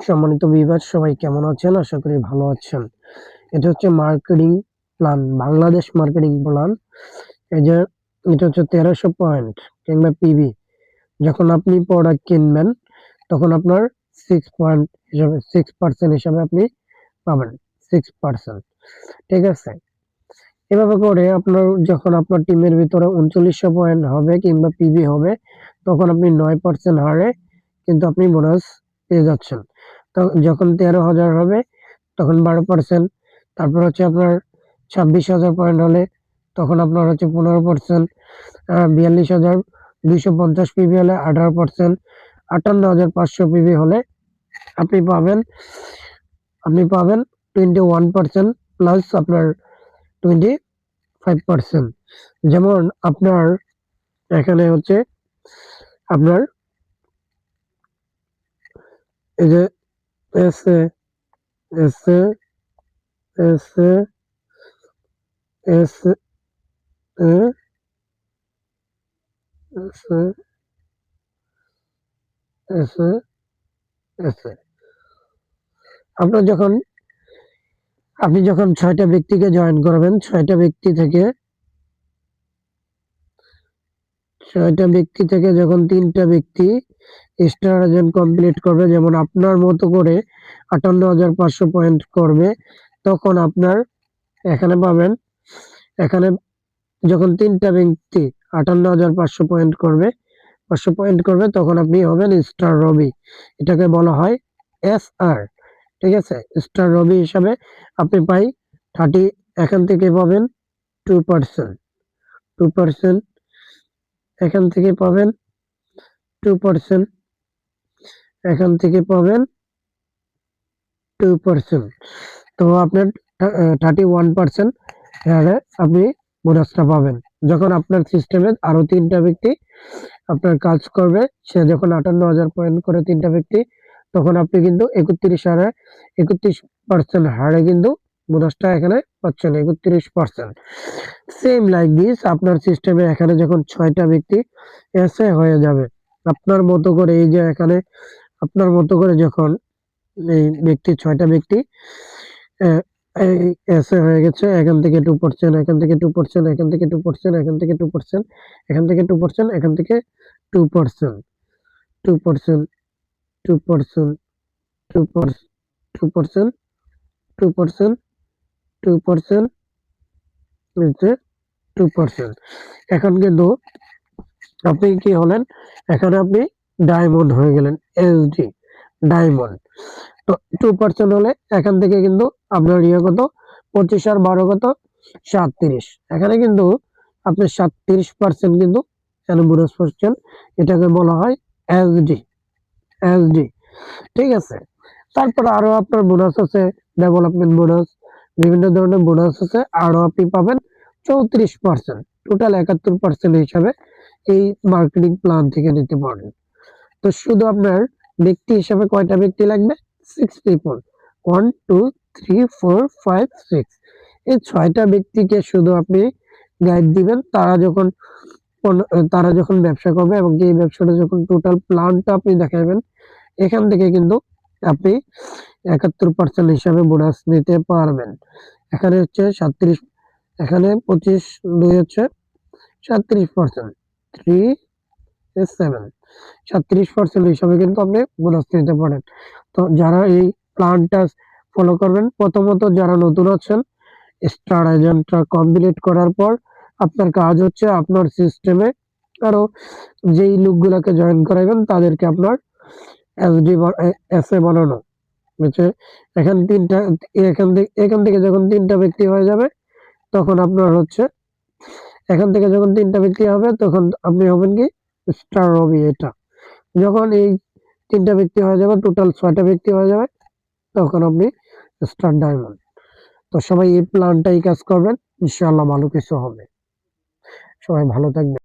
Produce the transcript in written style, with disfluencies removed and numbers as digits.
সম্মানিত ভিউয়ার, সবাই কেমন আছেন? আশা করি ভালো আছেন। এটা হচ্ছে marketing plan, Bangladesh marketing plan. এই যে এটা হচ্ছে 1300 পয়েন্ট কিংবা পিবি। যখন আপনি প্রোডাক্ট কিনবেন তখন আপনার 6 পয়েন্ট হিসাবে 6% হিসাবে আপনি পাবেন 6%। ঠিক আছে, এভাবে করে আপনার যখন আপনার টিমের ভিতরে 3900 পয়েন্ট হবে কিংবা পিবি হবে তখন আপনি 9% হারে কিন্তু আপনি বোনাস পেয়ে যাচ্ছেন। তো যখন 13,000 হবে তখন 12%। তারপর হচ্ছে আপনার 26,000 পয়েন্ট হলে তখন আপনার হচ্ছে 15%। 42,250 পিবি হলে 18%। 58,500 পিবি হলে আপনি পাবেন 21% প্লাস আপনার 25%। যেমন আপনার এখানে হচ্ছে আপনার এই যে এসে এসে এসে এসে এসে এসে এসে আপনার যখন আপনি যখন 6টা ব্যক্তিকে জয়েন করবেন, 6টা ব্যক্তি থেকে যখন 3টা ব্যক্তি স্টার এজেন্ট কমপ্লিট করবে, যেমন আপনার মতো করে 58,500 পয়েন্ট করবে, তখন আপনার এখানে পাবেন, এখানে যখন 3টা ব্যক্তি 58,500 পয়েন্ট করবে, 500 পয়েন্ট করবে, তখন আপনি হবেন স্টার রবি। এটাকে বলা হয় SR। ঠিক আছে, স্টার রবি হিসাবে আপনি পাই 30। এখান থেকে পাবেন 2%, এখান থেকে পাবেন 2%, এখান থেকে পাবেন 2%। তো আপনার 31% হারে আপনি বোনাসটা পাবেন। যখন আপনার সিস্টেমে আরো 3টা ব্যক্তি আপনার কাজ করবে, সে যখন 58,000 পয়েন্ট করে 3টা ব্যক্তি, তখন আপনি কিন্তু 31% হারে কিন্তু বোনাসটা এখানে পাচ্ছেন 31%। সেম লাইক দিস আপনার সিস্টেমে এখানে যখন 6টা ব্যক্তি এসে হয়ে যাবে আপনার মতো করে, এই যে এখানে আপনার মতো করে যখন এই ব্যক্তি 6টা ব্যক্তি এসে হয়ে গেছে, এখান থেকে 2%, এখান থেকে 2%, এখান থেকে 2%, এখান থেকে 2%, এখান থেকে 2%, এখান থেকে 2%, 2%, 2%, 2%, 2%, 2%, 2%। এখন কিন্তু আপনি কি হলেন, এখানে আপনি ডায়মন্ড হয়ে গেলেন, এসডি ডায়মন্ড। তো 2% হলে এখান থেকে কিন্তু আপনার কত, 25 আর 12 কত, 37। এখানে কিন্তু আপনি 37% কিন্তু এখানে বোনাস পাচ্ছেন। এটাকে বলা হয় এসডি। ঠিক আছে, তারপরে আরো আপনার বোনাস আছে, ডেভেলপমেন্ট বোনাস, বিভিন্ন ধরনের বোনাস আছে, আরো আপনি পাবেন 34%। টোটাল 71% হিসাবে এই মার্কেটিং প্ল্যান থেকে নিতে পারেন। তো শুধু আপনার ব্যক্তি হিসাবে কয়টা ব্যক্তি লাগবে? 6 পিপল। 1 2 3 4 5 6। এই 6টা ব্যক্তিকে শুধু আপনি গাইড দিবেন। তারা যখন ব্যবসা করবে এবং এই ব্যবসাটা যখন টোটাল প্ল্যানটা আপনি দেখাবেন, এখান থেকে কিন্তু আপনি 71% হিসাবে বোনাস নিতে পারবেন। এখানে হচ্ছে 37, এখানে 25 2 হচ্ছে 37%, 3 7, 37% হিসাবে কিন্তু আপনি বোনাস নিতে পারেন। তো যারা এই প্ল্যানটা ফলো করবেন, প্রথমত যারা নতুন আছেন, স্টার এজেন্টটা কমপ্লিট করার পর আপনার কাজ হচ্ছে আপনার সিস্টেমে আরো যেই লোকগুলোকে জয়েন করাবেন তাদেরকে আপনার এসএ বানানো হচ্ছে। এখান থেকে যখন 3টা ব্যক্তি হয়ে যাবে, তখন আপনার হচ্ছে এখান থেকে যখন 3টা ব্যক্তি হবে, তখন আপনি হবেন কি স্টার রবি। এটা যখন এই 3টা ব্যক্তি হয়ে যাবে, টোটাল 6টা ব্যক্তি হয়ে যাবে, তখন আপনি স্টার ডায়মন্ড। তো সবাই এই প্ল্যানটাই কাজ করবেন, ইনশাআল্লাহ ভালো কিছু হবে। সবাই ভালো থাকবেন।